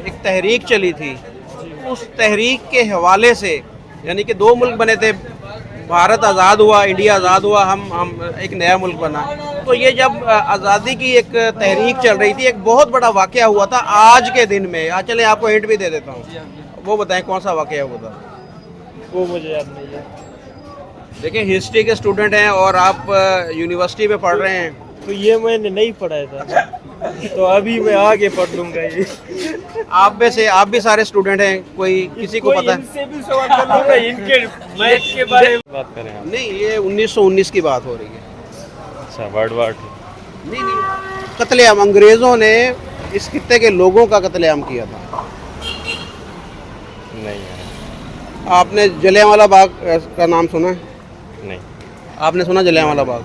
ایک تحریک چلی تھی، اس تحریک کے حوالے سے یعنی کہ دو ملک بنے تھے، بھارت آزاد ہوا، انڈیا آزاد ہوا، ہم ایک نیا ملک بنا. تو یہ جب آزادی کی ایک تحریک چل رہی تھی، ایک بہت بڑا واقعہ ہوا تھا آج کے دن میں. آج چلیں آپ کو ہنٹ بھی دے دیتا ہوں، وہ بتائیں کون سا واقعہ ہوا تھا. وہ مجھے یاد نہیں ہے. دیکھیں ہسٹری کے اسٹوڈنٹ ہیں اور آپ یونیورسٹی میں پڑھ رہے ہیں. تو یہ میں نے نہیں پڑھا تھا، تو ابھی میں آگے پڑھ لوں گا. یہ آپ میں سے آپ بھی سارے اسٹوڈنٹ ہیں، کوئی کسی کو پتہ ان سے بھی سوال کر لوں گا ان کے میچ کے بارے میں بات کریں آپ. نہیں، یہ 1919 کی بات ہو رہی ہے. اچھا، ورلڈ وار 2. نہیں، قتل عام انگریزوں نے اس خطے کے لوگوں کا قتل عام کیا تھا. نہیں ہے. آپ نے جلیانوالہ باغ کا نام سنا ہے؟ نہیں. آپ نے سنا جلیانوالہ باغ؟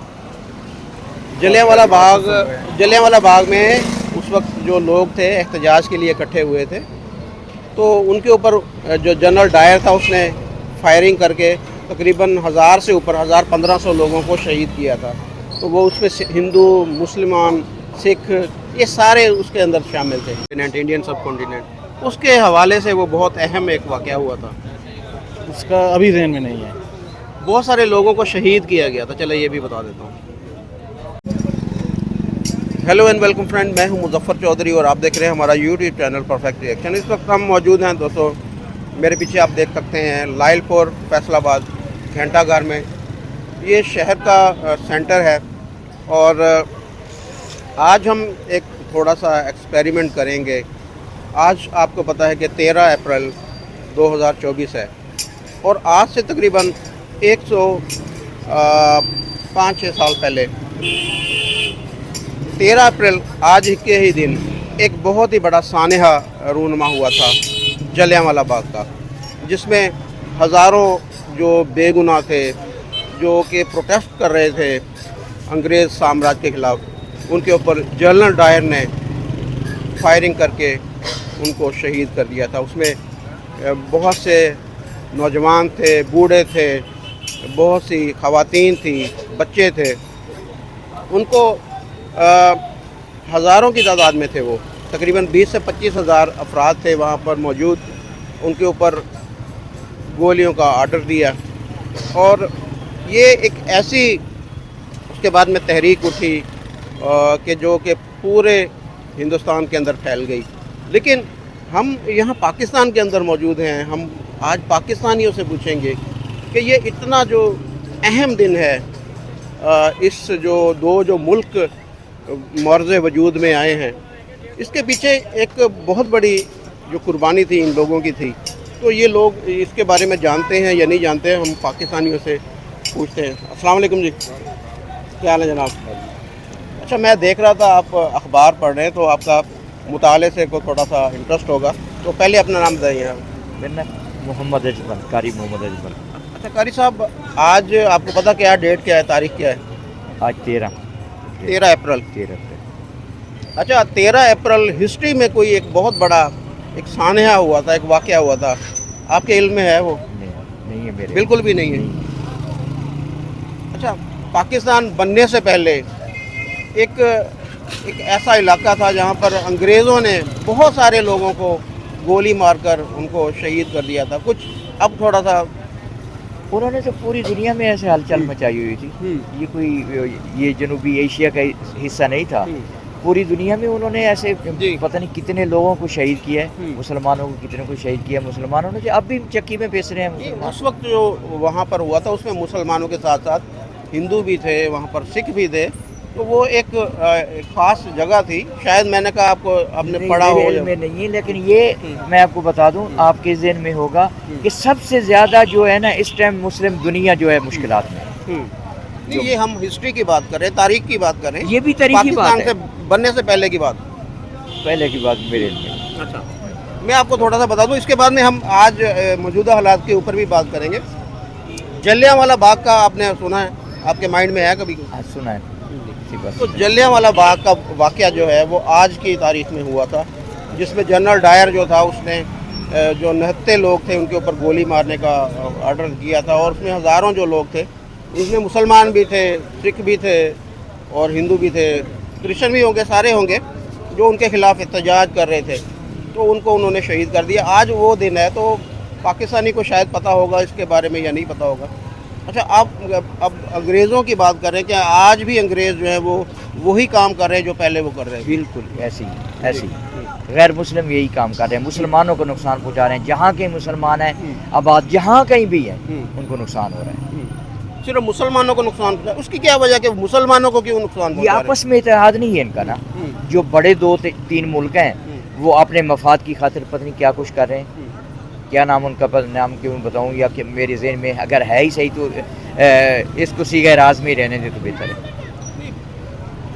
جلیانوالہ باغ میں اس وقت جو لوگ تھے احتجاج کے لیے اکٹھے ہوئے تھے، تو ان کے اوپر جو جنرل ڈائر تھا اس نے فائرنگ کر کے تقریباً 1000 سے اوپر 1500 لوگوں کو شہید کیا تھا. تو وہ اس میں ہندو، مسلمان، سکھ، یہ سارے اس کے اندر شامل تھے. انڈین سب کانٹیننٹ، اس کے حوالے سے وہ بہت اہم ایک واقعہ ہوا تھا. اس کا ابھی ذہن میں نہیں ہے. بہت سارے لوگوں کو شہید کیا گیا تھا. چلے یہ بھی بتا دیتا ہوں. ہیلو اینڈ ویلکم فرینڈ، میں ہوں مظفر چودھری اور آپ دیکھ رہے ہیں ہمارا یوٹیوب چینل پرفیکٹ ریئیکشن. اس وقت ہم موجود ہیں دوستوں، میرے پیچھے آپ دیکھ سکتے ہیں لائل پور فیصل آباد گھنٹہ گھر میں. یہ شہر کا سینٹر ہے اور آج ہم ایک تھوڑا سا ایکسپیریمنٹ کریں گے. آج آپ کو پتہ ہے کہ 13 اپریل 2024 ہے اور آج سے تقریباً 105-6 سال پہلے 13 اپریل آج کے ہی دن ایک بہت ہی بڑا سانحہ رونما ہوا تھا جلیانوالہ باغ کا، جس میں ہزاروں جو بے گناہ تھے، جو کہ پروٹیسٹ کر رہے تھے انگریز سامراج کے خلاف، ان کے اوپر جنرل ڈائر نے فائرنگ کر کے ان کو شہید کر دیا تھا. اس میں بہت سے نوجوان تھے، بوڑھے تھے، بہت سی خواتین تھیں، بچے تھے. ان کو ہزاروں کی تعداد میں تھے. وہ تقریباً 20 سے 25 ہزار افراد تھے وہاں پر موجود. ان کے اوپر گولیوں کا آرڈر دیا اور یہ ایک ایسی اس کے بعد میں تحریک اٹھی کہ جو کہ پورے ہندوستان کے اندر پھیل گئی. لیکن ہم یہاں پاکستان کے اندر موجود ہیں. ہم آج پاکستانیوں سے پوچھیں گے کہ یہ اتنا جو اہم دن ہے، اس جو ملک معرض وجود میں آئے ہیں، اس کے پیچھے ایک بہت بڑی جو قربانی تھی ان لوگوں کی تھی. تو یہ لوگ اس کے بارے میں جانتے ہیں یا نہیں جانتے ہیں، ہم پاکستانیوں سے پوچھتے ہیں. السلام علیکم جی، کیا حال ہے جناب؟ اچھا، میں دیکھ رہا تھا آپ اخبار پڑھ رہے ہیں تو آپ کا مطالعے سے کو تھوڑا سا انٹرسٹ ہوگا، تو پہلے اپنا نام بتائیے. محمد اجمل، قاری محمد اجمل. اچھا قاری صاحب، آج آپ کو پتہ کیا ڈیٹ کیا ہے، تاریخ کیا ہے؟ آج 13 اپریل. 13 اپریل. اچھا، 13 اپریل ہسٹری میں کوئی ایک بہت بڑا ایک سانحہ ہوا تھا، ایک واقعہ ہوا تھا، آپ کے علم میں ہے وہ؟ نہیں ہے میرے. بالکل بھی نہیں ہے. اچھا، پاکستان بننے سے پہلے ایک ایسا علاقہ تھا جہاں پر انگریزوں نے بہت سارے لوگوں کو گولی مار کر ان کو شہید کر دیا تھا. کچھ اب تھوڑا سا انہوں نے تو پوری دنیا میں ایسے ہلچل مچائی ہوئی تھی. یہ کوئی یہ جنوبی ایشیا کا حصہ نہیں تھا. پوری دنیا میں انہوں نے ایسے پتہ نہیں کتنے لوگوں کو شہید کیا ہے، مسلمانوں کو کتنے کو شہید کیا. مسلمانوں نے اب بھی چکی میں پیس رہے ہیں مسلمان. اس وقت جو وہاں پر ہوا تھا اس میں مسلمانوں کے ساتھ ساتھ ہندو بھی تھے، وہاں پر سکھ بھی تھے. تو وہ ایک خاص جگہ تھی. شاید میں نے کہا آپ کو آپ نے پڑھا ہو. میرے علم میں نہیں ہے، لیکن یہ میں آپ کو بتا دوں، آپ کے ذہن میں ہوگا کہ سب سے زیادہ جو ہے نا اس ٹائم مسلم دنیا جو ہے مشکلات میں. یہ ہم ہسٹری کی بات کر رہے ہیں، تاریخ کی بات کر رہے ہیں. یہ بھی تاریخی بات ہے، پاکستان سے بننے سے پہلے کی بات. پہلے کی بات میرے علم میں. اچھا، میں آپ کو تھوڑا سا بتا دوں، اس کے بعد میں ہم آج موجودہ حالات کے اوپر بھی بات کریں گے. جلیانوالہ باغ کا آپ نے سنا ہے؟ آپ کے مائنڈ میں ہے کبھی؟ سنا ہے. تو جلیانوالہ باغ کا واقعہ جو ہے وہ آج کی تاریخ میں ہوا تھا، جس میں جنرل ڈائر جو تھا اس نے جو نہتے لوگ تھے ان کے اوپر گولی مارنے کا آرڈر کیا تھا. اور اس میں ہزاروں جو لوگ تھے، اس میں مسلمان بھی تھے، سکھ بھی تھے اور ہندو بھی تھے، کرسچن بھی ہوں گے، سارے ہوں گے جو ان کے خلاف احتجاج کر رہے تھے. तो उनको उन्होंने शहीद कर दिया। आज वो दिन है, तो पाकिस्तानी को शायद पता होगा इसके बारे में या नहीं पता होगा। अच्छा, आप अब अंग्रेज़ों की बात कर रहे हैं, क्या आज भी अंग्रेज़ जो है वो वही काम कर रहे हैं जो पहले वो कर रहे हैं? बिल्कुल ऐसी गैर मुस्लिम यही काम कर रहे हैं, मुसलमानों को नुकसान पहुंचा रहे हैं। जहाँ के मुसलमान हैं, आबाद जहाँ कहीं भी हैं, उनको नुकसान हो रहा है। सिर्फ मुसलमानों को नुकसान पहुंचा, उसकी क्या वजह कि मुसलमानों को क्यों नुकसान ये पहुंचा रहे हैं? आपस में इत्तेहाद नहीं है इनका ना। जो बड़े 2-3 मुल्क हैं, वो अपने मफाद की खातिर पता नहीं क्या कुछ कर रहे हैं। क्या नाम उनका, नाम क्यों बताऊं, या कि मेरे ज़हन में अगर है ही सही तो इसको सीगा राज में ही रहने दे तो बेहतर है।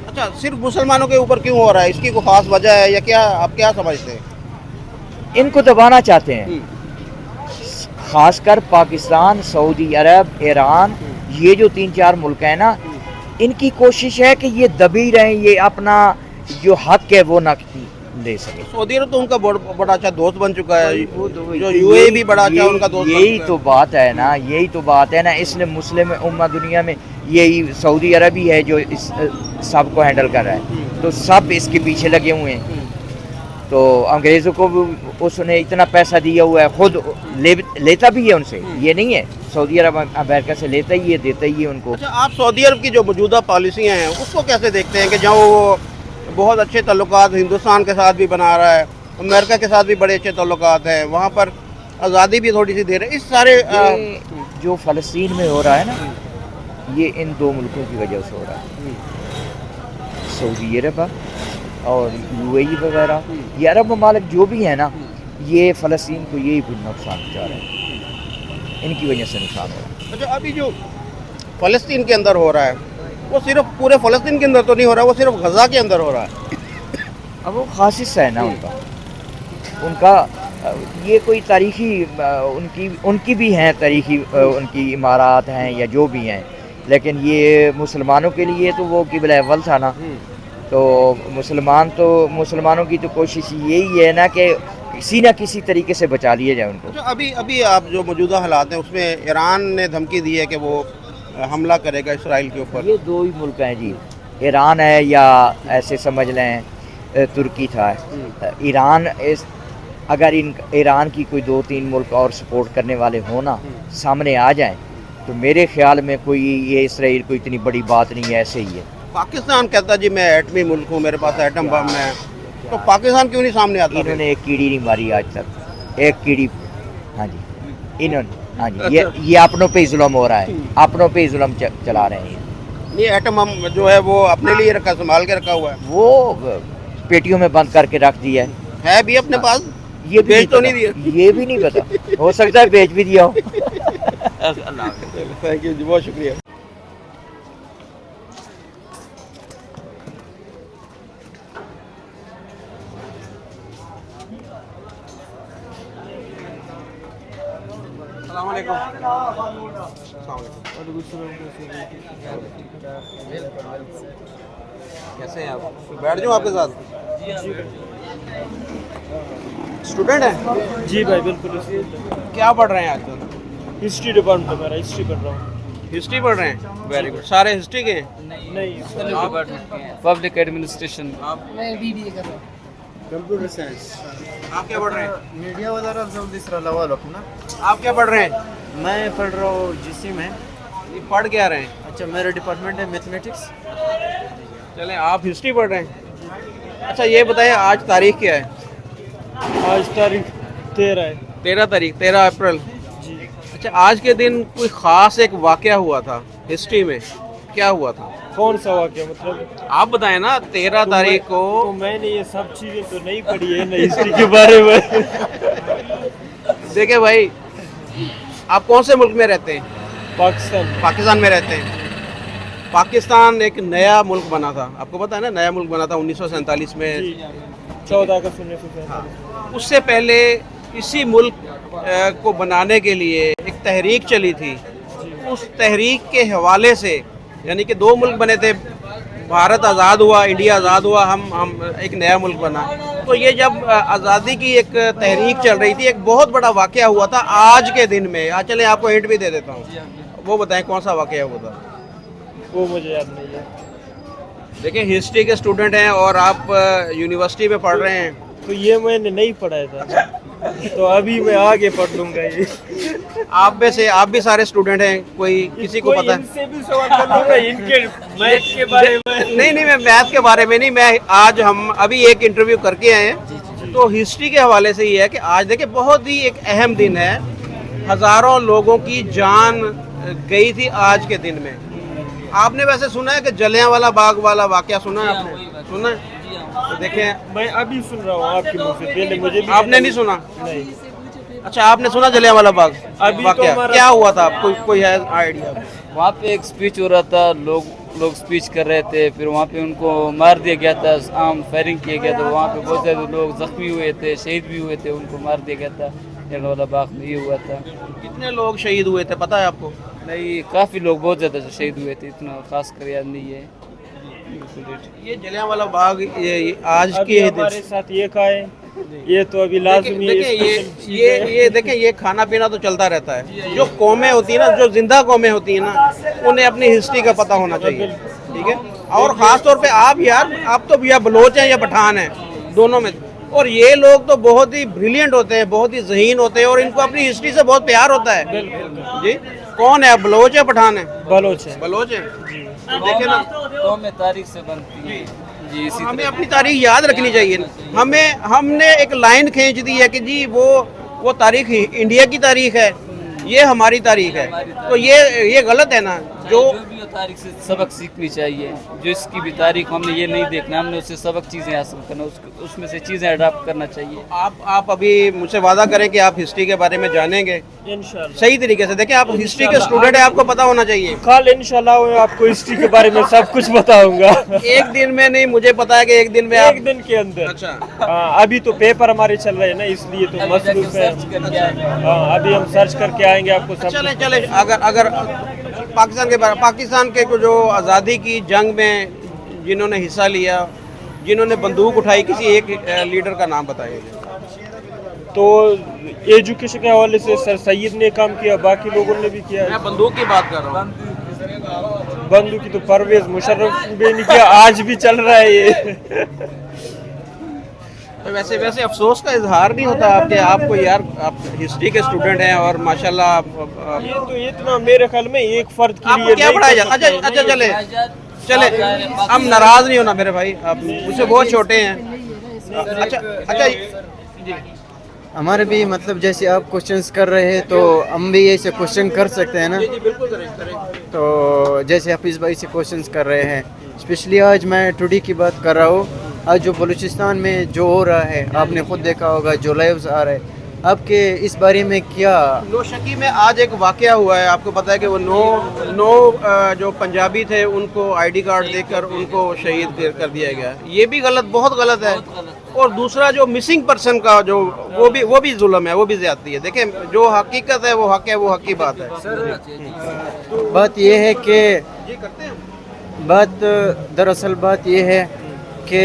अच्छा, सिर्फ मुसलमानों के ऊपर क्यों हो रहा है? इसकी कोई खास वजह है या क्या, आप क्या समझते हैं? इनको दबाना चाहते हैं, खासकर पाकिस्तान, सऊदी अरब, ईरान, ये जो 3-4 मुल्क हैं ना, इनकी कोशिश है कि ये दबी रहें, ये अपना जो हक है वो ना ले सके। सऊदी अरब तो उनका बड़ा अच्छा दोस्त बन चुका है, जो यूएई भी बड़ा अच्छा उनका दोस्त बन यही चुका तो बात है ना, यही तो बात है ना। इसलिए मुस्लिम उम्मा दुनिया में यही सऊदी अरब ही है जो इस सब को हैंडल कर रहा है, तो सब इसके पीछे लगे हुए हैं। तो अंग्रेज़ों को भी उसने इतना पैसा दिया हुआ है, खुद लेता भी है उनसे, ये नहीं है सऊदी अरब अमेरिका से लेता ही है, देता ही है उनको। अच्छा, आप सऊदी अरब की जो मौजूदा पॉलिसियाँ हैं उसको कैसे देखते हैं कि जहाँ वो बहुत अच्छे ताल्लुकात हिंदुस्तान के साथ भी बना रहा है, अमेरिका के साथ भी बड़े अच्छे ताल्लुकात हैं, वहाँ पर आज़ादी भी थोड़ी सी दे रहे हैं, इस सारे जो फ़लस्तीन में हो रहा है ना, ये इन 2 मुल्कों की वजह से हो रहा है, सऊदी अरब और यूएई वगैरह, ये अरब ममालिक जो भी हैं ना, ये फ़लस्तीन को यही नुकसान पहुँचा रहे हैं, इनकी वजह से नुकसान हो रहा है। अच्छा, अभी जो फ़लस्तीन के अंदर हो रहा है वो सिर्फ पूरे फ़लस्तीन के अंदर तो नहीं हो रहा, वो सिर्फ गज़ा के अंदर हो रहा है। अब वो खास हिस्सा है ना उनका ये कोई तारीखी उनकी भी हैं, तारीखी उनकी इमारत हैं या जो भी हैं, लेकिन ये मुसलमानों के लिए तो वो क़िबला अव्वल था ना। तो मुसलमानों की तो कोशिश यही है ना कि किसी न किसी तरीके से बचा लिया जाए उनको। अच्छा, अभी आप जो मौजूदा हालात हैं उसमें ईरान ने धमकी दी है कि वो हमला करेगा इसराइल के ऊपर। ये 2 ही मुल्क हैं जी, ईरान है या ऐसे समझ लें तुर्की था। ईरान अगर ईरान की कोई 2-3 मुल्क और सपोर्ट करने वाले हो ना, सामने आ जाएं, तो मेरे ख्याल में कोई ये इसराइल को इतनी बड़ी बात नहीं है, ऐसे ही है। पाकिस्तान कहता जी मैं एटमी मुल्क हूँ, मेरे पास एटम बम है, तो पाकिस्तान क्यों नहीं सामने आता? इन्होंने एक कीड़ी नहीं मारी आज तक, एक कीड़ी। हाँ जी, इन्होंने, हाँ जी, ये अपनों पे ही जुल्म हो रहा है, अपनों पे ही जुल्म चला रहे हैं। नहीं, एटम बम जो है वो अपने लिए रखा, संभाल के रखा हुआ है, वो पेटियों में बंद करके रख दिया है भी अपने पास। ये भी बेच तो नहीं दिया? ये भी नहीं पता, हो सकता है बेच भी दिया हो। थैंक यू जी, बहुत शुक्रिया। कैसे हैं आप? बैठ जाओ आपके साथ। स्टूडेंट हैं जी भाई, बिल्कुल। क्या पढ़ रहे हैं आजकल? हिस्ट्री डिपार्टमेंट मेरा, हिस्ट्री पढ़ रहा हूँ। हिस्ट्री पढ़ रहे हैं, वेरी गुड। सारे हिस्ट्री के हैं? नहीं, पब्लिक एडमिनिस्ट्रेशन। मैं बीबीए कर रहा हूँ। Computer science. आप क्या पढ़ रहे हैं? मीडिया वगैरह सब दिस रहा लवा ना। आप क्या पढ़ रहे हैं? मैं पढ़ रहा हूँ जीसी में। ये पढ़ क्या रहे हैं? अच्छा, मेरा डिपार्टमेंट है मैथमेटिक्स। चलें, आप हिस्ट्री पढ़ रहे हैं। अच्छा, ये बताइए आज तारीख क्या है? आज तारीख 13 है। 13 तारीख, 13 अप्रैल। जी, अच्छा, आज के दिन कोई ख़ास एक वाक़या हुआ था हिस्ट्री में, क्या हुआ था? कौन सा वाक़या मतलब? आप बताएं ना। 13 तारीख को तो मैंने ये सब चीज़ें तो नहीं पढ़ी है ना हिस्ट्री के बारे में। देखिए भाई, आप कौन से मुल्क में रहते हैं? पाकिस्तान में रहते हैं। पाकिस्तान एक नया मुल्क बना था, आपको पता है ना, नया मुल्क बना था 1947 में। जी, 14 अगस्त 1947। उससे पहले इसी मुल्क को बनाने के लिए एक तहरीक चली थी। उस तहरीक के हवाले से, यानी कि 2 मुल्क बने थे, भारत आज़ाद हुआ, इंडिया आज़ाद हुआ, हम एक नया मुल्क बना। तो ये जब आज़ादी की एक तहरीक चल रही थी, एक बहुत बड़ा वाक़या हुआ था आज के दिन में। आज चले आपको हिंट भी दे देता हूँ, वो बताएं कौन सा वाक़या हुआ था? वो मुझे याद नहीं है। देखिए, हिस्ट्री के स्टूडेंट हैं और आप यूनिवर्सिटी में पढ़ रहे हैं, तो ये मैंने नहीं पढ़ा था, तो अभी मैं आगे पढ़ लूंगा ये। आप में से आप भी सारे स्टूडेंट हैं, कोई किसी को पता है? इनसे भी सवाल कर लूंगा इनके मैथ के बारे में। नहीं मैं मैथ के बारे में नहीं, मैं आज हम अभी एक इंटरव्यू करके आए हैं, तो हिस्ट्री के हवाले से ये है कि आज देखिए बहुत ही एक अहम दिन है, हज़ारों लोगों की जान गई थी आज के दिन में। आपने वैसे सुना है कि जलियांवाला बाग वाला वाकया सुना है आपने? सुना है? तो देखें, मैं अभी सुन रहा हूँ आपके मुंह से, पहले मुझे भी आपने नहीं सुना? नहीं। अच्छा, आपने सुना जलियांवाला बाग अभी तो वाकया? हमारा- क्या हुआ था? कोई है आइडिया? वहाँ पे एक स्पीच हो रहा था, लोग स्पीच कर रहे थे, फिर वहाँ पे उनको मार दिया गया था, आम फायरिंग किया गया था, वहाँ पे बहुत ज़्यादा लोग जख्मी हुए थे, शहीद भी हुए थे, उनको मार दिया गया था। जलियांवाला बाग में ये हुआ था। कितने लोग शहीद हुए थे पता है आपको? नहीं, काफ़ी लोग बहुत ज़्यादा शहीद हुए थे, इतना खास कर याद नहीं है। ये जलियांवाला बाग ये आज अभी की है हमारे साथ ये खाए, ये तो अभी लाजमी है। देखिए ये देखिए, ये खाना पीना तो चलता रहता है। जो कौमें होती है ना, जो जिंदा कौमें होती है ना, उन्हें अपनी हिस्ट्री का पता होना चाहिए, ठीक है? और ख़ास तौर पे आप यार, आप तो या बलोच हैं या पठान हैं, दोनों में। और ये लोग तो बहुत ही ब्रिलियंट होते हैं, बहुत ही ज़हीन होते हैं, और इनको अपनी हिस्ट्री से बहुत प्यार होता है। जी, कौन है, बलोच है पठान है? बलोच है। बलोच है। तो देखे ना, तो में तारीख से बनती है जी, इसी हमें अपनी तारीख याद रखनी चाहिए। हमने एक लाइन खींच दी है कि जी वो तारीख इंडिया की तारीख है, ये हमारी तारीख है, तो ये गलत है ना। जो भी हो तारीख से सबक सीखनी चाहिए, जो इसकी भी तारीख हमने ये नहीं देखना, हमने उससे सबक चीज़ें हासिल करना, उसमें से चीज़ें अडॉप्ट करना चाहिए। आप अभी मुझसे वादा करें कि आप हिस्ट्री के बारे में जानेंगे इंशाल्लाह सही तरीके से। देखिए, आप हिस्ट्री के स्टूडेंट हैं, आपको पता होना चाहिए। कल इंशाल्लाह मैं आपको हिस्ट्री के बारे में सब कुछ बताऊंगा। एक दिन में नहीं, मुझे पता है कि एक दिन में एक आप। दिन के अंदर। अच्छा, हाँ, अभी तो पेपर हमारे चल रहे हैं ना, इसलिए तो अभी जाके मसरूफ है। सर्च करके आएंगे। हाँ, अभी हम सर्च करके आएंगे, आपको सब चले अगर पाकिस्तान के जो आज़ादी की जंग में जिन्होंने हिस्सा लिया, जिन्होंने बंदूक उठाई, किसी एक लीडर का नाम बताइए। तो एजुकेशन के हवाले से सर सैयद ने काम किया, बाकी लोगों ने भी किया। मैं बंदूक की बात कर रहा हूँ। बंदूक की तो परवेज मुशर्रफ भी नहीं किया, आज भी चल रहा है ये। तो वैसे अफसोस का इजहार नहीं होता आपके? आपको यार, आप हिस्ट्री के स्टूडेंट हैं और माशाल्लाह ये तो इतना मेरे ख्याल में एक फर्द के आपको लिए क्या नहीं पढ़ाया कर जाता? सकते। अच्छा चले, हम नाराज नहीं होना मेरे भाई, आप मुझसे बहुत छोटे हैं। अच्छा जी, हमारे भी मतलब जैसे आप क्वेश्चंस कर रहे हैं तो हम भी ऐसे क्वेश्चन कर सकते हैं ना। जी बिल्कुल करें। तो जैसे हाफिज़ भाई से क्वेश्चंस कर रहे हैं, स्पेशली आज मैं टुडे की बात कर रहा हूँ। आज जो बलूचिस्तान में जो हो रहा है, आपने खुद देखा होगा, जो लाइव्स आ रहे हैं, आपके इस बारे में क्या? नौशकी में आज एक वाकया हुआ है, आपको पता है कि वो नौ जो पंजाबी थे उनको आईडी कार्ड देकर उनको शहीद कर दिया गया। ये भी गलत, बहुत गलत है। और दूसरा जो मिसिंग पर्सन का जो वो भी जुल्म है, वो भी ज्यादती है। देखें, जो हकीकत है वो हक है, वो हक की बात है। बात ये है कि जी करते हैं। दरअसल बात ये है कि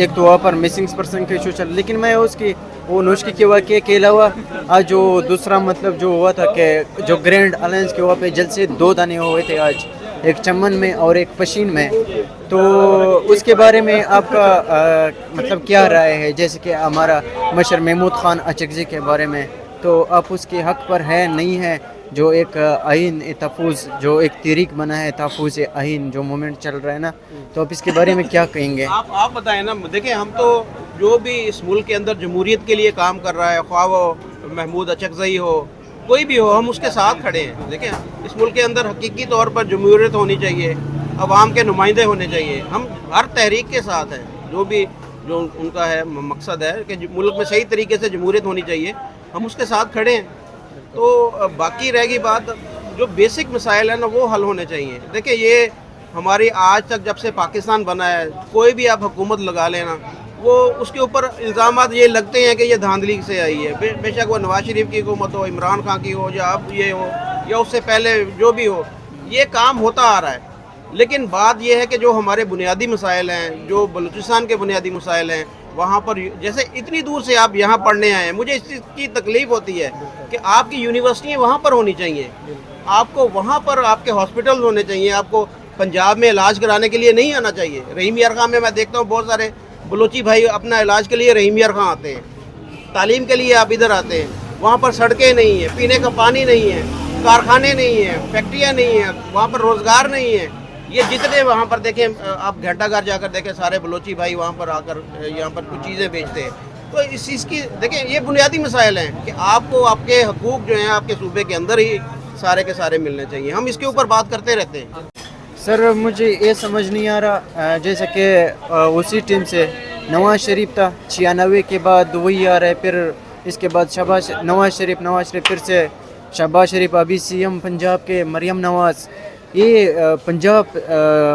एक तो वहाँ पर मिसिंग पर्सन का इशू चल, लेकिन मैं उसकी वो नौशकी के वाक़े के अलावा आज जो दूसरा मतलब जो हुआ था कि जो ग्रैंड अलायंस के वहाँ पे जलसे 2 दाने हुए थे आज, एक चमन में और एक पशीन में, तो उसके बारे में आपका मतलब क्या राय है? जैसे कि हमारा मशर महमूद खान अचकज़ई के बारे में, तो आप उसके हक़ पर है नहीं है? जो एक आइन तहफ़्फ़ुज़, जो एक तहरीक बना है तहफ़्फ़ुज़ आइन, जो मूवमेंट चल रहा है ना, तो आप इसके बारे में क्या कहेंगे? आप बताएं ना। देखिए, हम तो जो भी इस मुल्क के अंदर जमहूरियत के लिए काम कर रहा है, ख्वाह वो महमूद अचकज़ई हो, कोई भी हो, हम उसके साथ खड़े हैं। देखिए, इस मुल्क के अंदर हकीकी तौर पर जमहूरियत होनी चाहिए, अवाम के नुमाइंदे होने चाहिए। हम हर तहरीक के साथ हैं, जो उनका है मकसद है कि मुल्क में सही तरीके से जमहूरियत होनी चाहिए, हम उसके साथ खड़े हैं। तो बाकी रहेगी बात, जो बेसिक मसाइल है ना, वो हल होने चाहिए। देखिए, ये हमारी आज तक जब से पाकिस्तान बना है, कोई भी आप हुकूमत लगा लेना, वो उसके ऊपर इल्ज़ामात ये लगते हैं कि ये धांधली से आई है। बेशक वो नवाज शरीफ की हुकूमत हो, इमरान खान की हो, या अब ये हो, या उससे पहले जो भी हो, ये काम होता आ रहा है। लेकिन बात यह है कि जो हमारे बुनियादी मसाइल हैं, जो बलूचिस्तान के बुनियादी मसाइल हैं, वहाँ पर जैसे इतनी दूर से आप यहाँ पढ़ने आए हैं, मुझे इस चीज़ की तकलीफ़ होती है कि आपकी यूनिवर्सिटियाँ वहाँ पर होनी चाहिए, आपको वहाँ पर आपके हॉस्पिटल होने चाहिए, आपको पंजाब में इलाज कराने के लिए नहीं आना चाहिए। रहीम यारगाह में मैं देखता हूँ बहुत सारे बलोची भाई अपना इलाज के लिए रहीम यार खां आते हैं, तालीम के लिए आप इधर आते हैं, वहाँ पर सड़कें नहीं हैं, पीने का पानी नहीं है, कारखाने नहीं हैं, फैक्ट्रियाँ नहीं हैं, वहाँ पर रोज़गार नहीं है। ये जितने वहाँ पर देखें, आप घंटाघर जाकर देखें, सारे बलोची भाई वहाँ पर आकर यहाँ पर कुछ चीज़ें बेचते हैं। तो इस चीज़ की देखें, ये बुनियादी मसाइल हैं कि आपको आपके हकूक़ जो हैं आपके सूबे के अंदर ही सारे के सारे मिलने चाहिए। हम इसके ऊपर बात करते रहते हैं। सर मुझे ये समझ नहीं आ रहा, जैसे कि उसी टीम से नवाज शरीफ था, 96 के बाद वही आ रहा है, फिर इसके बाद नवाज शरीफ फिर से शहबाज शरीफ, अभी सीएम पंजाब के मरियम नवाज। ये पंजाब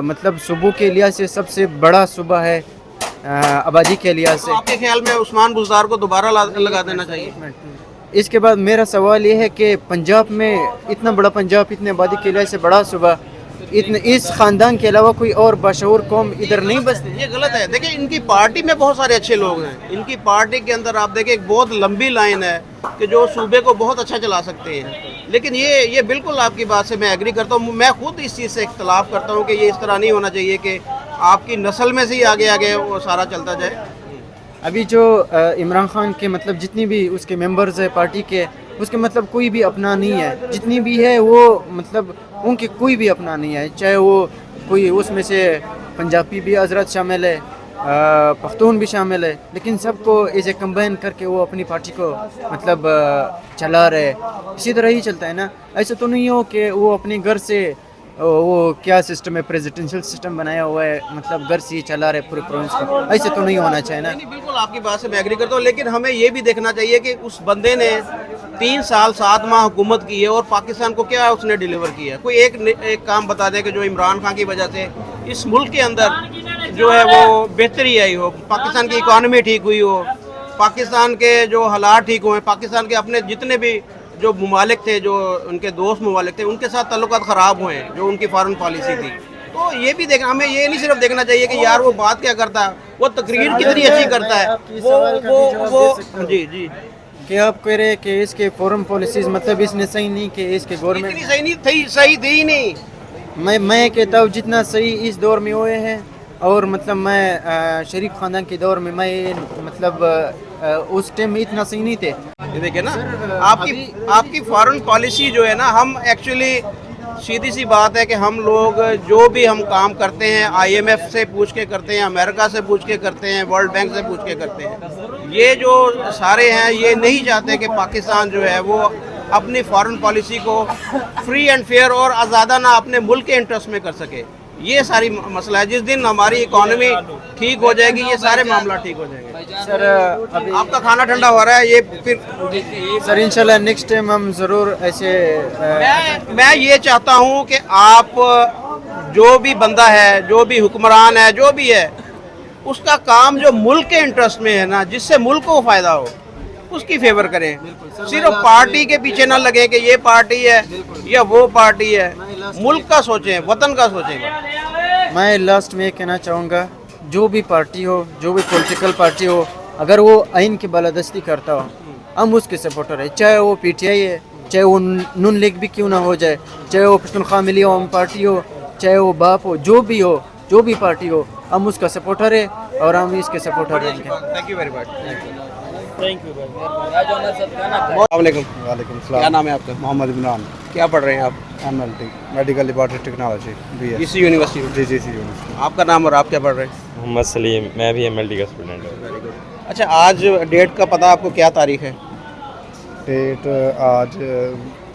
मतलब सूबों के लिहाज से सबसे बड़ा सूबा है आबादी के लिहाज से। तो आपके ख्याल में उस्मान बुज़दार को दोबारा लगा देना चाहिए? इसके बाद मेरा सवाल ये है कि पंजाब में इतना बड़ा पंजाब, इतने आबादी के लिहाज से बड़ा सूबा, इतने इस ख़ानदान के अलावा कोई और बाशऊर कौम इधर नहीं बसती। ये गलत है। देखिए इनकी पार्टी में बहुत सारे अच्छे लोग हैं, इनकी पार्टी के अंदर आप देखें एक बहुत लंबी लाइन है कि जो सूबे को बहुत अच्छा चला सकते हैं। लेकिन ये बिल्कुल आपकी बात से मैं एग्री करता हूँ। मैं खुद इस चीज़ से इख्तलाफ करता हूँ कि ये इस तरह नहीं होना चाहिए कि आपकी नस्ल में से ही आगे आगे वो सारा चलता जाए। अभी जो इमरान खान के मतलब जितनी भी उसके मेंबर्स है पार्टी के, उसके मतलब कोई भी अपना नहीं है, जितनी भी है वो मतलब उनके कोई भी अपना नहीं है, चाहे वो कोई उसमें से पंजाबी भी हजरत शामिल है, पख्तून भी शामिल है, लेकिन सबको एज ए कम्बाइन करके वो अपनी पार्टी को मतलब चला रहे। इसी तरह ही चलता है ना। ऐसा तो नहीं हो कि वो अपने घर से वो क्या सिस्टम है, प्रेसिडेंशियल सिस्टम बनाया हुआ है, मतलब घर से ही चला रहे पूरे प्रोविंस को। ऐसे तो नहीं होना चाहिए ना। नहीं, बिल्कुल आपकी बात से मैं एग्री करता हूँ, लेकिन हमें ये भी देखना चाहिए कि उस बंदे ने 3 साल 7 माह हुकूमत की है और पाकिस्तान को क्या उसने डिलीवर किया है। कोई एक काम बता दे कि जो इमरान खान की वजह से इस मुल्क के अंदर जो है वो बेहतरी आई हो, पाकिस्तान की इकॉनमी ठीक हुई हो, पाकिस्तान के जो हालात ठीक हुए, पाकिस्तान के अपने जितने भी जो ममालिक थे, जो उनके दोस्त ममालिक थे, उनके साथ ताल्लुकात ख़राब हुए हैं, जो उनकी फॉरेन पॉलिसी थी। तो ये भी देखना, हमें ये नहीं सिर्फ देखना चाहिए कि यार वो बात क्या करता है, वो तकरीर कितनी अच्छी करता है, वो जी कि आप कह रहे हैं कि इसके फॉरेन पॉलिसीज़ मतलब इसने सही नहीं कि इसके गवर्नमेंट इतनी सही नहीं थी, सही थी ही नहीं। मैं कहता हूँ जितना सही इस दौर में हुए हैं, और मतलब मैं शरीफ ख़ानदान के दौर में मैं मतलब उस टाइम में इतना सही नहीं थे। ये देखिए ना, आपकी फॉरेन पॉलिसी जो है ना, हम एक्चुअली सीधी सी बात है कि हम लोग जो भी हम काम करते हैं IMF से पूछ के करते हैं, अमेरिका से पूछ के करते हैं, वर्ल्ड बैंक से पूछ के करते हैं। ये जो सारे हैं ये नहीं चाहते कि पाकिस्तान जो है वो अपनी फॉरेन पॉलिसी को फ्री एंड फेयर और आज़ादाना अपने मुल्क के इंटरेस्ट में कर सके। ये सारी मसला है। जिस दिन हमारी इकॉनमी ठीक हो जाएगी ये सारे मामला ठीक हो जाएंगे। सर अभी आपका खाना ठंडा हो रहा है, ये फिर सर इंशाल्लाह नेक्स्ट टाइम हम ज़रूर ऐसे मैं ये चाहता हूँ कि आप जो भी बंदा है, जो भी हुक्मरान है, जो भी है, उसका काम जो मुल्क के इंटरेस्ट में है ना, जिससे मुल्क को फ़ायदा हो, उसकी फेवर करें। सिर्फ पार्टी के पीछे ना लगे कि ये पार्टी है या वो पार्टी है। मुल्क का सोचें, वतन का सोचें। मैं लास्ट में ये कहना चाहूँगा, जो भी पार्टी हो, जो भी पॉलिटिकल पार्टी हो, अगर वो आइन की बालादस्ती करता हो, हम उसके सपोर्टर है। चाहे वो PTI है, चाहे वो नून लीग भी क्यों ना हो जाए, चाहे वो पख्तूनख्वा मिली होम पार्टी हो, चाहे वो बाप हो, जो भी हो, जो भी पार्टी हो, हम उसका सपोर्टर है और हम इसके सपोर्टर रहेंगे। Thank you very much. Thank you भाई। वालेकुम वालेकुम क्या सलाम। नाम है आपका? मोहम्मद इमरान, क्या पढ़ रहे हैं आप? MLT medical laboratory technology BS इसी यूनिवर्सिटी में? जी यूनिवर्सिटी। आपका नाम और आप क्या पढ़ रहे हैं? मोहम्मद सलीम, मैं भी MLT का स्टूडेंट हूँ। अच्छा, आज डेट का पता आपको, क्या तारीख है? डेट आज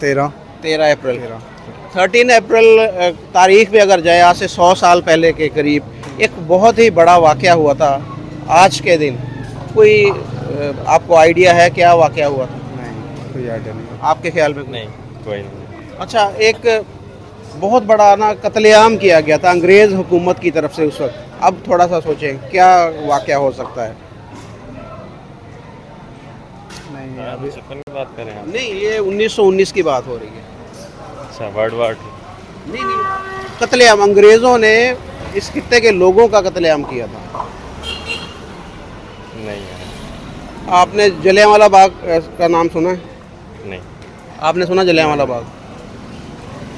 13 अप्रैल। 13 अप्रैल तारीख में अगर जाए, आज से 100 साल पहले के करीब एक बहुत ही बड़ा वाक़या हुआ था। आज के दिन कोई आपको आइडिया है क्या वाक़या हुआ था? नहीं, कोई आइडिया नहीं। आपके ख्याल में? नहीं, कोई नहीं। अच्छा, एक बहुत बड़ा ना कत्लेआम किया गया था अंग्रेज़ हुकूमत की तरफ से उस वक्त। अब थोड़ा सा सोचें क्या वाक़या हो सकता है। नहीं अभी की बात करें आप? नहीं, ये 1919 की बात हो रही है। अच्छा, वर्ल्ड वॉर नहीं, कत्लेआम अंग्रेज़ों ने इस खित्ते के लोगों का कत्लेआम किया था। नहीं है। आपने जलियांवाला बाग का नाम सुना है? नहीं। आपने सुना जलियांवाला बाग?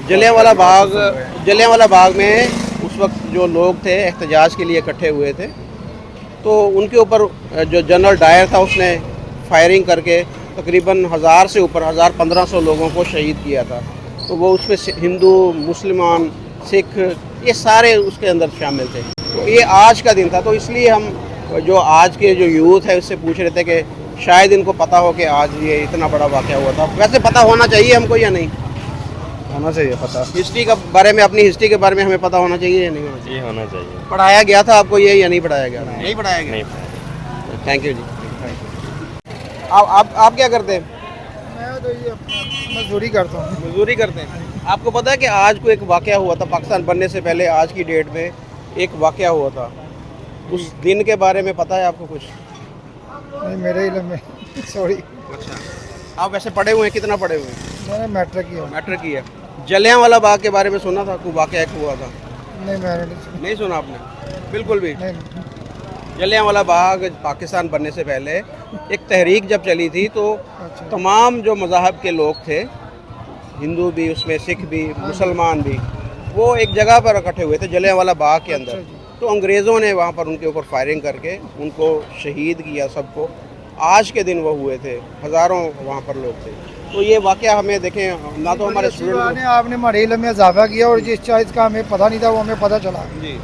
जलियांवाला बाग में उस वक्त जो लोग थे एहतजाज के लिए इकट्ठे हुए थे, تو ان کے اوپر جو جنرل ڈائر تھا اس نے فائرنگ کر کے تقریباً 1000 سے اوپر 1500 لوگوں کو شہید کیا تھا. تو وہ اس میں ہندو، مسلمان، سکھ یہ سارے اس کے اندر شامل تھے. تو یہ آج کا دن تھا، تو اس لیے ہم جو آج کے جو یوتھ ہے اس سے پوچھ رہے تھے کہ شاید ان کو پتہ ہو کہ آج یہ اتنا بڑا واقعہ ہوا تھا. ویسے پتہ ہونا چاہیے ہم کو یا نہیں؟ ہونا چاہیے پتہ. ہسٹری کے بارے میں، اپنی ہسٹری کے بارے میں ہمیں پتہ ہونا چاہیے یا نہیں ہونا چاہیے؟ یہ ہونا چاہیے. پڑھایا گیا تھا آپ کو یہ یا نہیں پڑھایا گیا؟ نہیں پڑھایا گیا. تھینک یو جی. آپ کیا کرتے ہیں؟ میں تو یہ اپنا مزدوری کرتا ہوں. مزدوری کرتے ہیں. آپ کو پتہ ہے کہ آج کو ایک واقعہ ہوا تھا پاکستان بننے سے پہلے، آج کی ڈیٹ میں ایک واقعہ ہوا تھا. اس دن کے بارے میں پتہ ہے آپ کو کچھ؟ نہیں میرے علم میں سوری. اچھا. آپ ویسے پڑھے ہوئے ہیں؟ کتنا پڑھے ہوئے ہیں؟ میں نے میٹرک کیا. میٹرک کی ہے. جلیانوالہ باغ کے بارے میں سنا تھا؟ کوئی واقعہ ایک ہوا تھا؟ نہیں میں نے نہیں نہیں سنا آپ نے بالکل بھی؟ نہیں. جلیانوالہ باغ پاکستان بننے سے پہلے ایک تحریک جب چلی تھی تو اچھا. تمام جو مذاہب کے لوگ تھے، ہندو بھی اس میں، سکھ بھی، مسلمان بھی، وہ ایک جگہ پر اکٹھے ہوئے تھے جلیانوالہ باغ کے اندر. تو انگریزوں نے وہاں پر ان کے اوپر فائرنگ کر کے ان کو شہید کیا سب کو. آج کے دن وہ ہوئے تھے، ہزاروں وہاں پر لوگ تھے. تو یہ واقعہ ہمیں دیکھیں، نہ تو ہمارے اسٹوڈنٹ آپ نے ہمارے علم میں اضافہ کیا اور جس چیز کا ہمیں پتہ نہیں تھا وہ ہمیں پتہ چلا. جی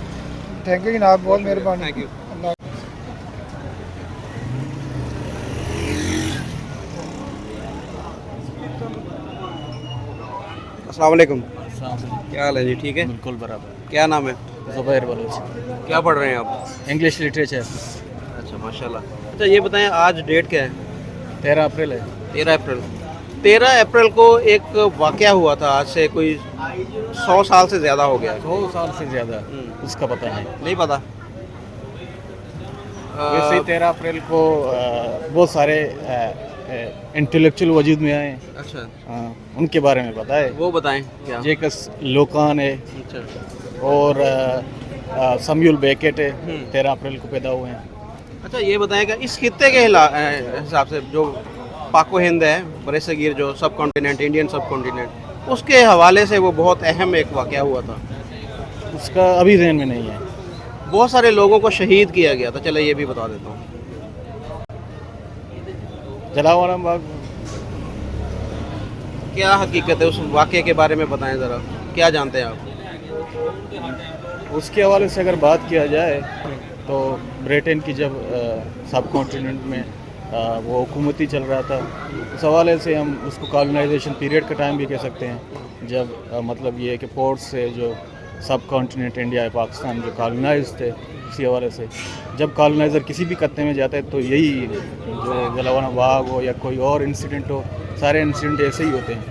تھینک یو جناب، بہت مہربانی. Thank you. اللہ. السلام علیکم. کیا حال ہے جی؟ ٹھیک ہے. بالکل برابر. کیا نام ہے؟ زبیر بلوچ. کیا پڑھ رہے ہیں آپ؟ English literature. اچھا ماشاء اللہ. اچھا یہ بتائیں آج ڈیٹ کیا ہے؟ 13 اپریل ہے. 13 اپریل. 13 اپریل کو ایک واقعہ ہوا تھا، آج سے کوئی 100 سال سے زیادہ ہو گیا. 100 سال سے زیادہ اس کا پتہ ہے. نہیں پتا. ویسے ہی 13 اپریل کو بہت سارے انٹلیکچوئل وجود میں آئے. اچھا. ان کے بارے میں پتہ ہے. وہ بتائیں کیا؟ جیکس لوکان ہے اچھا. اور سمیول بیکٹ ہے، 13 اپریل کو پیدا ہوئے ہیں. اچھا یہ بتائیں کہ اس خطے کے حساب سے جو پاک و ہند ہے، برِ صغیر جو سب کانٹیننٹ، انڈین سب کانٹیننٹ، اس کے حوالے سے وہ بہت اہم ایک واقعہ ہوا تھا. اس کا ابھی ذہن میں نہیں ہے. بہت سارے لوگوں کو شہید کیا گیا تھا. چلے یہ بھی بتا دیتا ہوں. جلیانوالہ باغ کیا حقیقت ہے اس واقعے کے بارے میں بتائیں ذرا. کیا جانتے ہیں آپ؟ اس کے حوالے سے اگر بات کیا جائے تو برٹن کی جب سب کانٹیننٹ میں وہ حکومتی چل رہا تھا، اس حوالے سے ہم اس کو کالونائزیشن پیریڈ کا ٹائم بھی کہہ سکتے ہیں. جب مطلب یہ کہ پورٹ سے جو سب کانٹیننٹ انڈیا ہے، پاکستان جو کالونائز تھے، اسی حوالے سے جب کالونائزر کسی بھی خطے میں جاتا ہے تو یہی جو جلیانوالہ باغ ہو یا کوئی اور انسیڈنٹ ہو، سارے انسیڈنٹ ایسے ہی ہوتے ہیں.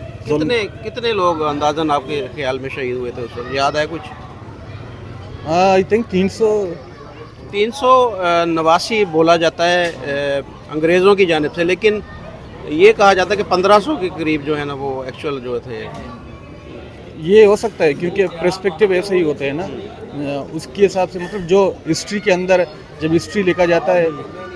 کتنے لوگ اندازاً آپ کے خیال میں شہید ہوئے تھے اس وقت؟ یاد ہے کچھ؟ آئی تھنک 389 بولا جاتا ہے انگریزوں کی جانب سے، لیکن یہ کہا جاتا ہے کہ 1500 کے قریب جو ہے نا وہ ایکچوئل جو تھے. یہ ہو سکتا ہے کیونکہ پرسپیکٹیو ایسے ہی ہوتے ہیں نا. اس کے حساب سے مطلب جو ہسٹری کے اندر جب ہسٹری لکھا جاتا ہے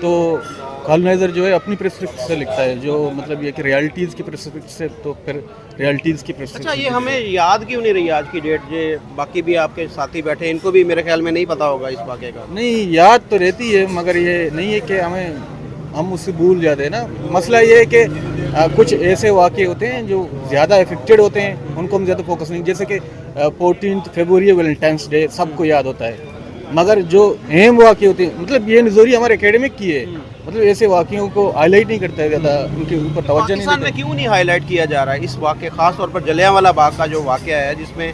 تو کالونائزر جو ہے اپنی پرسپیکٹیو سے لکھتا ہے، جو مطلب یہ کہ ریالٹیز کی پرسپیکٹیو سے، تو پھر ریالٹیز کی پرسپیکٹیو. اچھا یہ ہمیں یاد کیوں نہیں رہی آج کی ڈیٹ؟ یہ باقی بھی آپ کے ساتھی بیٹھے، ان کو بھی میرے خیال میں نہیں پتہ ہوگا اس واقعے کا. نہیں، یاد تو رہتی ہے مگر یہ نہیں ہے کہ ہم اس سے بھول جاتے ہیں نا. مسئلہ یہ ہے کہ کچھ ایسے واقعے ہوتے ہیں جو زیادہ افیکٹڈ ہوتے ہیں، ان کو ہم زیادہ فوکس نہیں. جیسے کہ 14 فیبروری ویلنٹائنس ڈے سب کو یاد ہوتا ہے، مگر جو اہم واقعے ہوتے ہیں، مطلب یہ نظریہ ہمارے اکیڈمک کی ہے، مطلب ایسے واقعوں کو ہائی لائٹ نہیں کرتا ہے زیادہ، ان کے اوپر توجہ نہیں پاکستان دیتا. میں کیوں نہیں ہائی لائٹ کیا جا رہا ہے اس واقعے، خاص طور پر جلیانوالہ باغ کا جو واقعہ ہے جس میں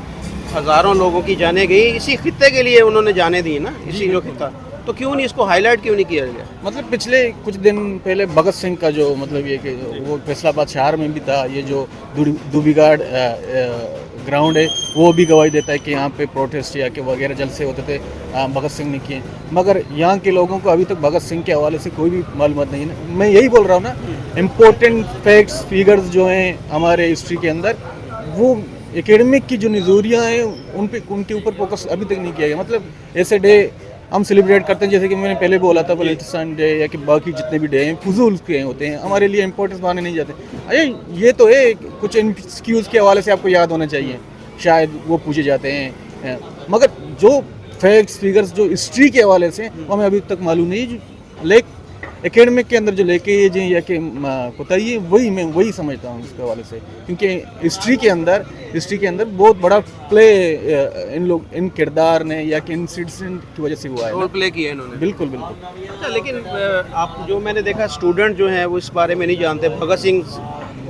ہزاروں لوگوں کی جانیں گئی؟ اسی خطے کے لیے انہوں نے جانیں دی نا، اسی جو خطہ، تو کیوں نہیں اس کو ہائی لائٹ کیوں نہیں کیا گیا؟ مطلب پچھلے کچھ دن پہلے بھگت سنگھ کا جو مطلب یہ کہ وہ فیصل آباد شہر میں بھی تھا، یہ جو دوبی گارڈ گراؤنڈ ہے وہ بھی گواہی دیتا ہے کہ یہاں پہ پروٹیسٹ یا کہ وغیرہ جلسے ہوتے تھے بھگت سنگھ نے کیے، مگر یہاں کے لوگوں کو ابھی تک بھگت سنگھ کے حوالے سے کوئی بھی معلومات نہیں ہے. میں یہی بول رہا ہوں نا، امپورٹنٹ فیکٹس فیگرز جو ہیں ہمارے ہسٹری کے اندر، وہ اکیڈمک کی جو نظریہ ہیں ان کے اوپر فوکس ابھی تک نہیں کیا گیا. مطلب ایسے ڈے ہم سیلیبریٹ کرتے ہیں جیسے کہ میں نے پہلے بولا تھا ویلنٹائن ڈے یا کہ باقی جتنے بھی ڈے ہیں فضول کے ہوتے ہیں، ہمارے لیے امپورٹنس مانے نہیں جاتے. یہ تو ہے کچھ ایکسکیوز کے حوالے سے آپ کو یاد ہونا چاہیے، شاید وہ پوچھے جاتے ہیں، مگر جو फैक्ट्स फिगर्स जो हिस्ट्री के हवाले से वो हमें अभी तक मालूम नहीं, लेकिन एकेडमिक के अंदर जो लेके ये जो या कि बताइए वही मैं वही समझता हूँ इसके हवाले से, क्योंकि हिस्ट्री के अंदर बहुत बड़ा प्ले इन किरदार ने या कि इंसिडेंट की वजह से हुआ है, रोल प्ले किया इन्होंने। बिल्कुल बिल्कुल। अच्छा, लेकिन आप जो मैंने देखा स्टूडेंट जो हैं वो इस बारे में नहीं जानते, भगत सिंह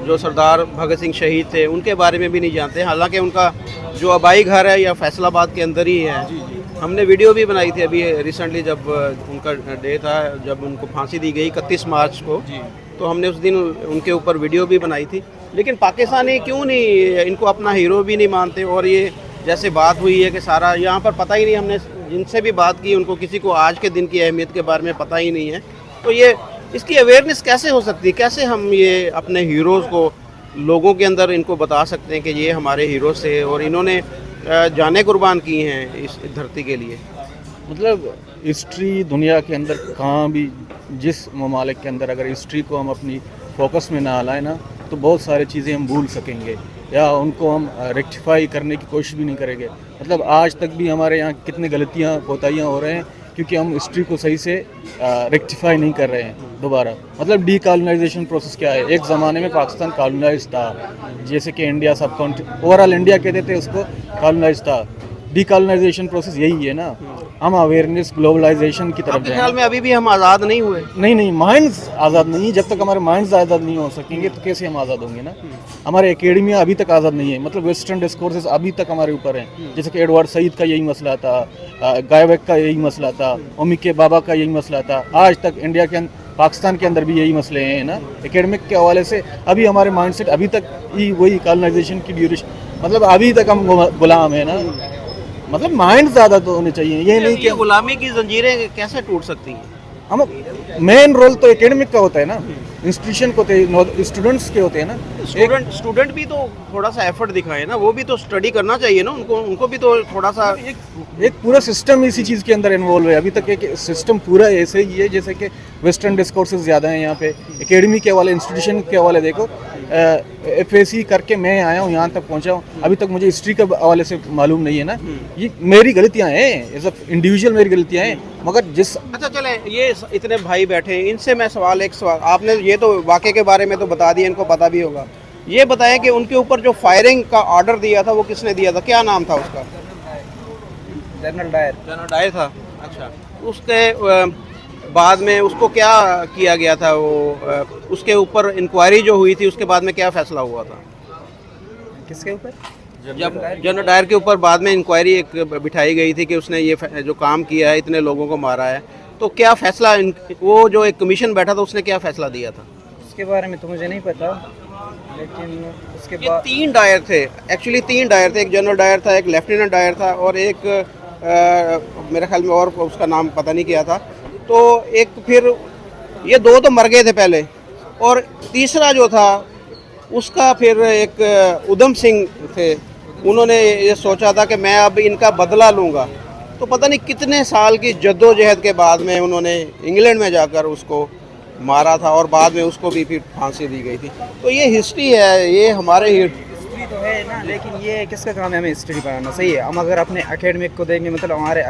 जो सरदार भगत सिंह शहीद थे उनके बारे में भी नहीं जानते, हालांकि उनका जो आबाई घर है या फैसलाबाद के अंदर ही है। हमने वीडियो भी बनाई थी अभी रिसेंटली जब उनका डे था, जब उनको फांसी दी गई 31 मार्च को, तो हमने उस दिन उनके ऊपर वीडियो भी बनाई थी। लेकिन पाकिस्तानी क्यों नहीं इनको अपना हीरो भी नहीं मानते, और ये जैसे बात हुई है कि सारा यहाँ पर पता ही नहीं, हमने जिनसे भी बात की उनको किसी को आज के दिन की अहमियत के बारे में पता ही नहीं है। तो ये इसकी अवेयरनेस कैसे हो सकती है, कैसे हम ये अपने हीरोज़ को लोगों के अंदर इनको बता सकते हैं कि ये हमारे हीरोज़ थे और इन्होंने जानें कुर्बान की हैं इस धरती के लिए। मतलब हिस्ट्री दुनिया के अंदर कहाँ भी जिस ममालिक के अंदर अगर हिस्ट्री को हम अपनी फोकस में ना लाए ना, तो बहुत सारी चीज़ें हम भूल सकेंगे या उनको हम रेक्टिफाई करने की कोशिश भी नहीं करेंगे। मतलब आज तक भी हमारे यहाँ कितनी गलतियाँ कोताहियाँ हो रहे हैं क्योंकि हम हिस्ट्री को सही से रेक्टिफाई नहीं कर रहे हैं दोबारा। मतलब डी कॉलोनाइजेशन प्रोसेस क्या है, एक ज़माने में पाकिस्तान कॉलोनाइज था, जैसे कि इंडिया सब ओवरऑल इंडिया कहते थे उसको, कॉलोनाइज था। डी कॉलोनाइजेशन प्रोसेस यही है ना, हम अवेयरनेस ग्लोबलाइजेशन की तरफ आपके ख्याल में अभी भी हम आज़ाद नहीं हुए? नहीं, माइंड्स आज़ाद नहीं, जब तक हमारे माइंड्स आज़ाद नहीं हो सकेंगे तो कैसे हम आज़ाद होंगे ना। हमारे एकेडमियाँ अभी तक आज़ाद नहीं है, मतलब वेस्टर्न डिस्कोर्सेस अभी तक हमारे ऊपर हैं, जैसे कि एडवर्ड सईद का यही मसला था, गायवक का यही मसला था, ओमी के बाबा का यही मसला था, आज तक इंडिया के पाकिस्तान के अंदर भी यही मसले हैं ना। एकेडमिक के हवाले से अभी हमारे माइंडसेट अभी तक ही वही कॉलोनाइजेशन की ड्यूरेशन, मतलब अभी तक हम गुलाम है ना। मतलब माइंड ज़्यादा तो होने चाहिए, ये नहीं कि गुलामी की जंजीरें कैसे टूट सकती हैं? हम मेन रोल तो एकेडमिक का होता है ना, इंस्टीट्यूशन को स्टूडेंट्स के होते हैं ना। स्टूडेंट भी तो थोड़ा सा एफर्ट दिखाए ना, वो भी तो स्टडी करना चाहिए ना, उनको भी तो थोड़ा सा एक पूरा सिस्टम इसी चीज़ के अंदर इन्वॉल्व है। अभी तक एक सिस्टम पूरा ऐसे ही है जैसे कि वेस्टर्न डिस्कोर्सेस ज़्यादा हैं यहाँ पे। एकेडमी के हवाले, इंस्टीट्यूशन के हवाले देखो, FAC करके मैं आया हूँ, यहाँ तक पहुँचा हूँ, अभी तक मुझे हिस्ट्री के हवाले से मालूम नहीं है ना। ये मेरी गलतियाँ हैं, एज अ इंडिविजुअल मेरी गलतियाँ हैं, मगर जिस अच्छा चले, ये इतने भाई बैठे हैं, इनसे मैं एक सवाल, आपने ये तो वाक़े के बारे में तो बता दिया, इनको पता भी होगा, ये बताएं कि उनके ऊपर जो फायरिंग का ऑर्डर दिया था वो किसने दिया था, क्या नाम था उसका? जनरल डायर था। अच्छा, उसके बाद में उसको क्या किया गया था, वो उसके ऊपर इंक्वायरी जो हुई थी उसके बाद में क्या फैसला हुआ था? किसके ऊपर? जब जनरल डायर के ऊपर बाद में इंक्वायरी एक बिठाई गई थी कि उसने ये जो काम किया है, इतने लोगों को मारा है, तो क्या फैसला वो जो एक कमीशन बैठा था उसने क्या फैसला दिया था? उसके बारे में तो मुझे नहीं पता, लेकिन उसके ये 3 डायर थे, एक्चुअली 3 डायर थे, एक जनरल डायर था, एक लेफ्टिनेंट डायर था और एक मेरे ख्याल में और उसका नाम पता नहीं क्या था। तो एक फिर ये 2 तो मर गए थे पहले, और तीसरा जो था उसका फिर एक उधम सिंह थे, उन्होंने ये सोचा था कि मैं अब इनका बदला लूँगा। तो पता नहीं कितने साल की जद्दोजहद के बाद में उन्होंने इंग्लैंड में जाकर उसको मारा था और बाद में उसको भी फिर फांसी दी गई थी। तो ये हिस्ट्री है, ये हमारे हिस्ट्री तो है ना, लेकिन ये किसका काम है हमें हिस्ट्री बनाना? सही है, हम अगर अपने एकेडमिक को देखेंगे, मतलब हमारे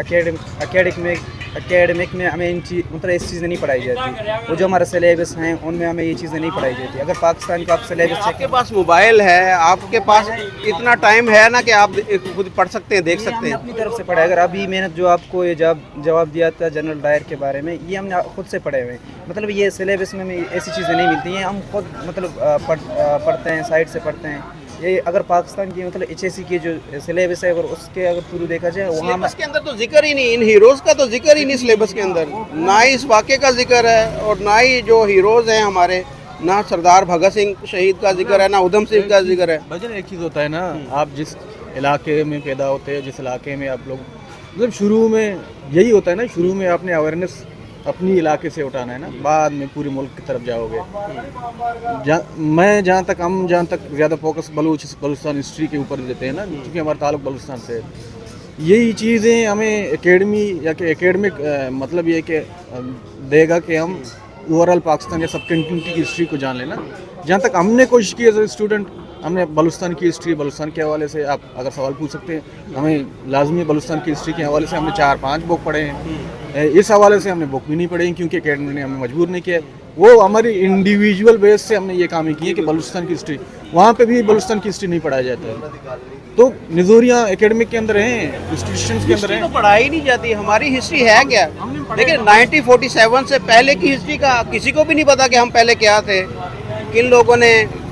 एकेडमिक में हमें इन चीज़ मतलब इस चीज़ें नहीं पढ़ाई जाती, वो जो हमारे सिलेबस हैं उनमें हमें ये चीज़ें नहीं पढ़ाई जाती। अगर पाकिस्तान का आप सिलेबस आपके पास मोबाइल है, आपके पास इतना टाइम है ना कि आप खुद पढ़ सकते हैं, देख सकते हैं। अपनी तरफ से पढ़े, अगर अभी मैंने जो आपको ये जवाब दिया था जनरल डायर के बारे में, ये हमने खुद से पढ़े हुए हैं। मतलब ये सिलेबस में हमें ऐसी चीज़ें नहीं मिलती हैं, हम खुद मतलब पढ़ते हैं, साइड से पढ़ते हैं। ये अगर पाकिस्तान की मतलब HSC की जो सिलेबस है, अगर उसके अगर पूरी देखा जाए, वहाँ के अंदर तो जिक्र ही नहीं, इन हीरोज़ का तो जिक्र ही नहीं सिलेबस के अंदर, ना ही इस वाक़े का जिक्र है और ना ही जो हीरोज़ हैं हमारे, ना सरदार भगत सिंह शहीद का जिक्र है, ना उधम सिंह का जिक्र है। भजन एक चीज़ होता है ना, आप जिस इलाके में पैदा होते हैं, जिस इलाके में आप लोग, मतलब शुरू में यही होता है ना, शुरू में आपने अवेयरनेस अपनी इलाके से उठाना है ना, बाद में पूरे मुल्क की तरफ जाओगे। जहाँ तक ज़्यादा फोकस बलूचिस्तान हिस्ट्री के ऊपर देते हैं ना, क्योंकि हमारा ताल्लुक बलूचिस्तान से, यही चीज़ें हमें एकेडमी या कि एकेडमिक मतलब ये कि देगा कि हम ओवरऑल पाकिस्तान या सब कंटिन्यूटी की हिस्ट्री को जान लेना। जहाँ तक हमने कोशिश की एज ए स्टूडेंट, हमने बलूचिस्तान की हिस्ट्री, बलूचिस्तान के हवाले से आप अगर सवाल पूछ सकते हैं, हमें लाजमी बलूचिस्तान की हिस्ट्री के हवाले से हमने 4-5 बुक पढ़े हैं। इस हवाले से हमने बुक भी नहीं पढ़ी क्योंकि अकेडमी ने हमें मजबूर नहीं किया। वो हमारी इंडिविजुअल बेस से हमने ये काम किए कि बलूचिस्तान की हिस्ट्री, वहाँ पे भी बलूचिस्तान की हिस्ट्री नहीं पढ़ाया जाता है। तो नजूरियाँ एकेडमिक के अंदर हैं, इंस्टीट्यूशंस के अंदर हिस्ट्री तो हैं। पढ़ाई नहीं जाती, हमारी हिस्ट्री है क्या? देखिए 1947 से पहले की हिस्ट्री का किसी को भी नहीं पता कि हम पहले क्या थे, किन लोगों ने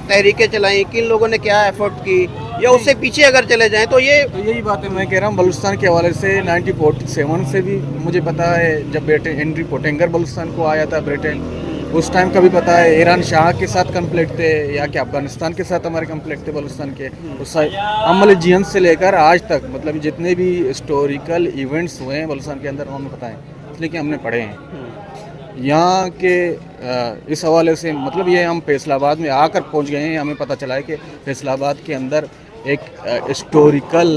तहरीकें चलाई, किन लोगों ने क्या एफर्ट की, या उससे पीछे अगर चले जाएं तो ये तो यही बात है, मैं कह रहा हूँ बलूचिस्तान के हवाले से 1947 से भी मुझे पता है, जब ब्रिटेन हेनरी पोटिंगर बलूचिस्तान को आया था ब्रिटेन, उस टाइम का भी पता है। ईरान शाह के साथ कन्फ्लिक्ट थे या कि अफगानिस्तान के साथ हमारे कन्फ्लिक्ट थे बलूचिस्तान के। उस अमल जियन से लेकर आज तक मतलब जितने भी हिस्टोरिकल इवेंट्स हुए हैं बलूचिस्तान के अंदर हमें पता है, इसलिए कि हमने पढ़े हैं। यहाँ के इस हवाले से मतलब ये हम फैसलाबाद में आकर पहुँच गए हैं, हमें पता चला है कि फैसलाबाद के अंदर एक हिस्टोरिकल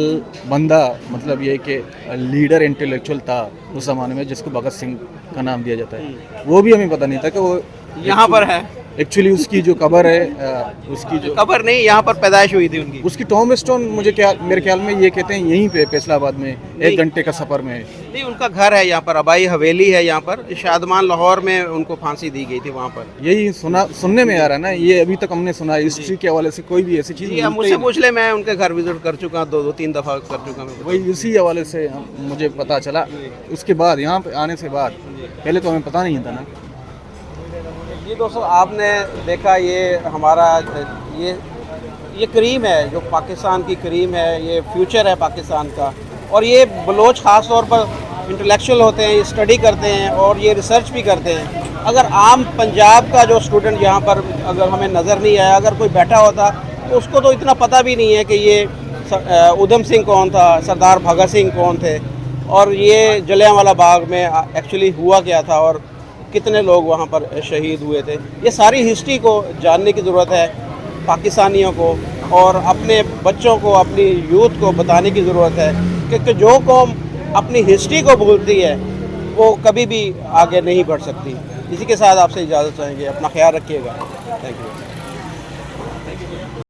बंदा मतलब ये कि लीडर इंटेलेक्चुअल था उस ज़माने में, जिसको भगत सिंह का नाम दिया जाता है। वो भी हमें पता नहीं था कि वो यहाँ पर है। एक्चुअली उसकी जो कब्र है, उसकी जो कब्र नहीं, यहाँ पर पैदाइश हुई थी उनकी। उसकी टॉम स्टोन मेरे ख्याल में ये कहते हैं यहीं पे फैसलाबाद में 1 घंटे का सफ़र में है। नहीं, उनका घर है यहाँ पर, अबाई हवेली है यहाँ पर, शादमान लाहौर में उनको फांसी दी गई थी वहाँ पर। यही सुनने में आ रहा है ना, ये अभी तक हमने सुना हिस्ट्री के हवाले से कोई भी ऐसी चीज़ जी, आप मुझसे पूछ ले, मैं उनके घर विजिट कर चुका, 2-3 दफ़ा कर चुका मैं। वही इसी हवाले से मुझे पता चला। उसके बाद यहाँ पे आने से बाद, पहले तो हमें पता नहीं था ना। जी दोस्तों, आपने देखा ये हमारा ये करीम है जो पाकिस्तान की करीम है, ये फ्यूचर है पाकिस्तान का। और ये बलोच ख़ास तौर पर इंटेलेक्चुअल होते हैं, ये स्टडी करते हैं और ये रिसर्च भी करते हैं। अगर आम पंजाब का जो स्टूडेंट यहाँ पर अगर हमें नज़र नहीं आया, अगर कोई बैठा होता तो उसको तो इतना पता भी नहीं है कि ये उधम सिंह कौन था, सरदार भगत सिंह कौन थे, और ये जलियांवाला बाग में एक्चुअली हुआ क्या था और कितने लोग वहाँ पर शहीद हुए थे। ये सारी हिस्ट्री को जानने की ज़रूरत है पाकिस्तानियों को, और अपने बच्चों को, अपनी यूथ को बताने की ज़रूरत है कि जो कौम अपनी हिस्ट्री को भूलती है वो कभी भी आगे नहीं बढ़ सकती। इसी के साथ आपसे इजाज़त चाहेंगे, अपना ख्याल रखिएगा। Thank you.